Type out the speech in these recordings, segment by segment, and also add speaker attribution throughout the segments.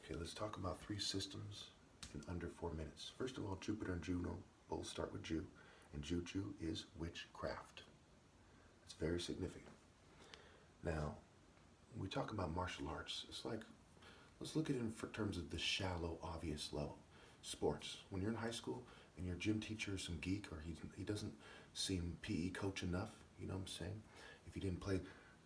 Speaker 1: Okay, let's talk about three systems in under 4 minutes. First of all, Jupiter and Juno both start with Ju, and Juju is witchcraft. It's very significant. Now, when we talk about martial arts, it's like, let's look at it in terms of the shallow, obvious level. Sports. When you're in high school and your gym teacher is some geek or he doesn't seem PE coach enough, you know what I'm saying? If he didn't play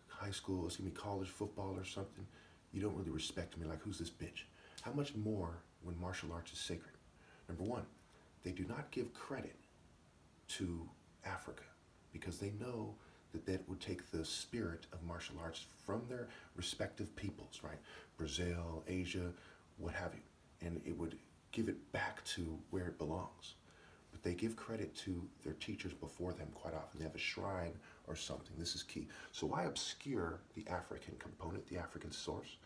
Speaker 1: high school, excuse me, college football or something, you don't really respect him. You're like, who's this bitch? How much more when martial arts is sacred? Number one, they do not give credit to Africa because they know that that would take the spirit of martial arts from their respective peoples, right? Brazil, Asia, what have you. And it would give it back to where it belongs. But they give credit to their teachers before them quite often. They have a shrine or something. This is key. So why obscure the African component, the African source,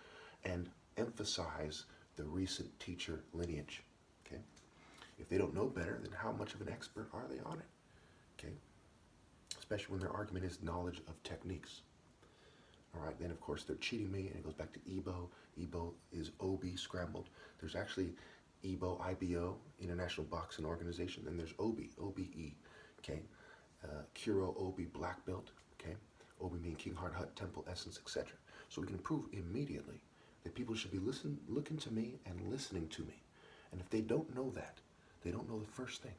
Speaker 1: and emphasize the recent teacher lineage? Okay. If they don't know better, then how much of an expert are they on it? Okay. Especially when their argument is knowledge of techniques. All right, then of course they're cheating me, and it goes back to Igbo. Igbo is Obi scrambled. There's actually Igbo, IBO, International Boxing Organization, and there's Obi, OBE, okay? Kuro Obi black belt, okay? Obi meaning King Heart Hut, Temple, Essence, etc. So we can prove immediately that people should be looking to me and listening to me. And if they don't know that, they don't know the first thing.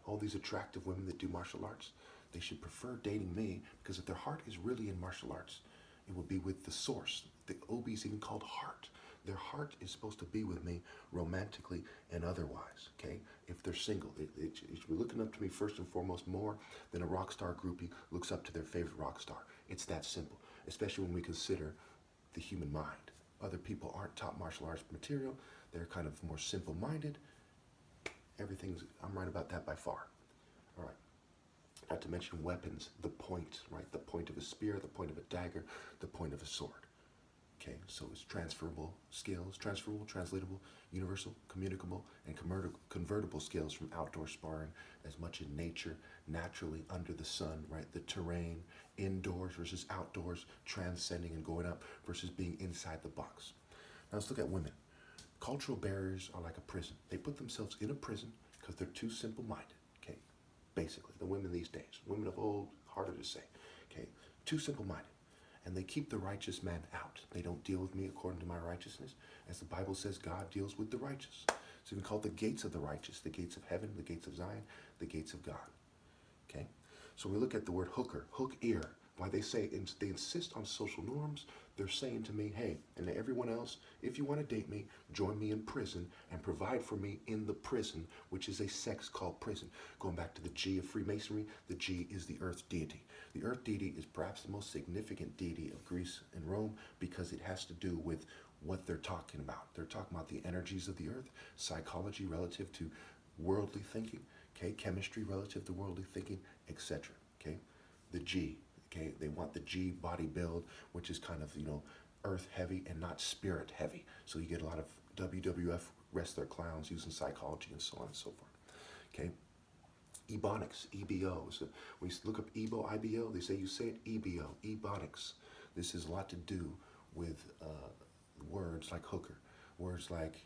Speaker 1: All these attractive women that do martial arts, they should prefer dating me because if their heart is really in martial arts, it will be with the source. The Obi is even called heart. Their heart is supposed to be with me romantically and otherwise, okay? If they're single, it should be looking up to me first and foremost more than a rock star groupie looks up to their favorite rock star. It's that simple, especially when we consider the human mind. Other people aren't top martial arts material. They're kind of more simple-minded. I'm right about that by far. All right. Not to mention weapons, the point, right? The point of a spear, the point of a dagger, the point of a sword. Okay, so it's transferable skills, transferable, translatable, universal, communicable, and convertible skills from outdoor sparring as much in nature, naturally under the sun, right? The terrain, indoors versus outdoors, transcending and going up versus being inside the box. Now let's look at women. Cultural barriers are like a prison. They put themselves in a prison because they're too simple-minded, okay? Basically, the women these days, women of old, harder to say, okay? Too simple-minded. And they keep the righteous man out. They don't deal with me according to my righteousness. As the Bible says, God deals with the righteous. It's even called the gates of the righteous, the gates of heaven, the gates of Zion, the gates of God. Okay? So we look at the word hooker, hook ear. Why they insist on social norms, they're saying to me, hey, and to everyone else, if you want to date me, join me in prison and provide for me in the prison, which is a sex called prison. Going back to the G of Freemasonry, the G is the earth deity. The earth deity is perhaps the most significant deity of Greece and Rome because it has to do with what they're talking about. They're talking about the energies of the earth, psychology relative to worldly thinking, okay, chemistry relative to worldly thinking, etc. Okay, the G. Okay, they want the G body build, which is kind of, earth heavy and not spirit heavy. So you get a lot of WWF wrestler clowns using psychology and so on and so forth. Okay, Ebonics, EBO. So when you look up EBO, IBO, they say you say it EBO, Ebonics. This has a lot to do with words like hooker, words like,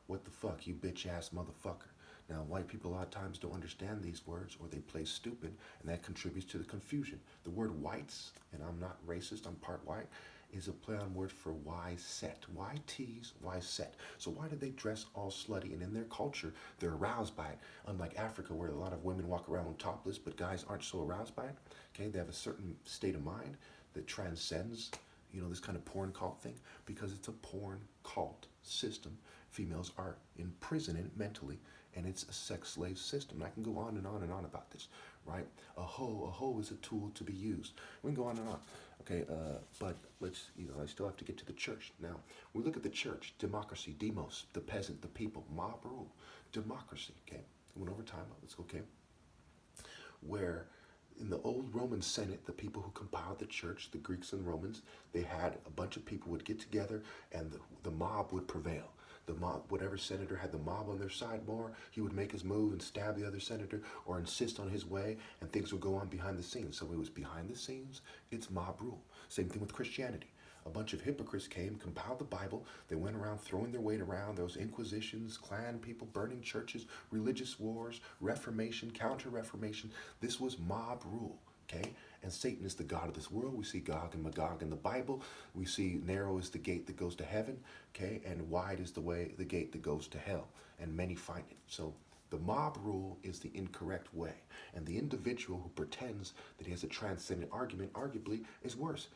Speaker 1: what the fuck, you bitch ass motherfucker. Now, white people a lot of times don't understand these words or they play stupid, and that contributes to the confusion. The word whites, and I'm not racist, I'm part white, is a play on word for why set. Why tease, why set? So why do they dress all slutty? And in their culture, they're aroused by it. Unlike Africa, where a lot of women walk around topless, but guys aren't so aroused by it. Okay, they have a certain state of mind that transcends, this kind of porn cult thing, because it's a porn cult system. Females are imprisoned mentally, and it's a sex slave system. And I can go on and on and on about this, right? A hoe is a tool to be used. We can go on and on. Okay, but let's, I still have to get to the church. Now, we look at the church, democracy, demos, the peasant, the people, mob rule, democracy, okay? I went over time, let's go, okay? Where in the old Roman Senate, the people who compiled the church, the Greeks and Romans, they had a bunch of people would get together and the mob would prevail. The mob, whatever senator had the mob on their side more, he would make his move and stab the other senator or insist on his way, and things would go on behind the scenes. So it was behind the scenes, it's mob rule. Same thing with Christianity. A bunch of hypocrites came, compiled the Bible. They went around throwing their weight around. Those inquisitions, Klan people, burning churches, religious wars, Reformation, Counter-Reformation. This was mob rule, okay? And Satan is the god of this world. We see Gog and Magog in the Bible. We see narrow is the gate that goes to heaven, okay? And wide is the gate that goes to hell. And many find it. So the mob rule is the incorrect way. And the individual who pretends that he has a transcendent argument, arguably, is worse.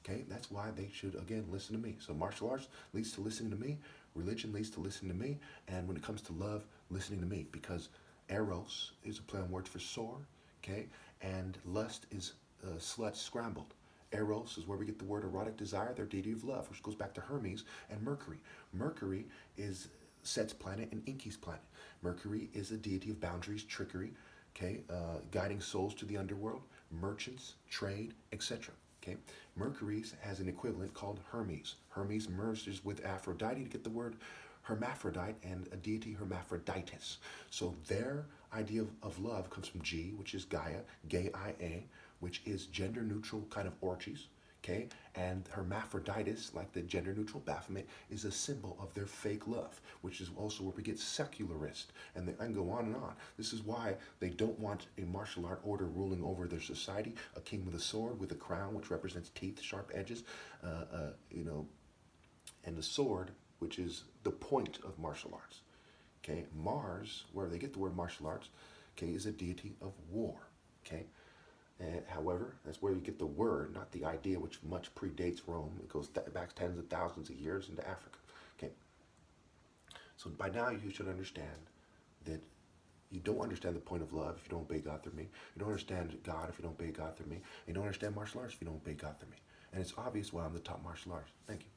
Speaker 1: Okay, that's why they should, again, listen to me. So martial arts leads to listening to me. Religion leads to listening to me. And when it comes to love, listening to me. Because eros is a play on words for sore, okay? And lust is slut scrambled. Eros is where we get the word erotic desire, their deity of love, which goes back to Hermes and Mercury. Mercury is Set's planet and Inky's planet. Mercury is a deity of boundaries, trickery, okay? Guiding souls to the underworld, merchants, trade, etc. Okay? Mercury has an equivalent called Hermes. Hermes merges with Aphrodite to get the word hermaphrodite and a deity hermaphroditus. So their idea of love comes from G, which is Gaia, Gaia, which is gender neutral kind of orgies. Okay? And hermaphroditus, like the gender neutral Baphomet, is a symbol of their fake love, which is also where we get secularist. And I can go on and on. This is why they don't want a martial art order ruling over their society, a king with a sword, with a crown, which represents teeth, sharp edges, and the sword, which is the point of martial arts. Okay? Mars, where they get the word martial arts, okay, is a deity of war. Okay? However, that's where you get the word, not the idea, which much predates Rome. It goes back tens of thousands of years into Africa. Okay. So by now you should understand that you don't understand the point of love if you don't obey God through me. You don't understand God if you don't obey God through me. You don't understand martial arts if you don't obey God through me. And it's obvious why I'm the top martial artist. Thank you.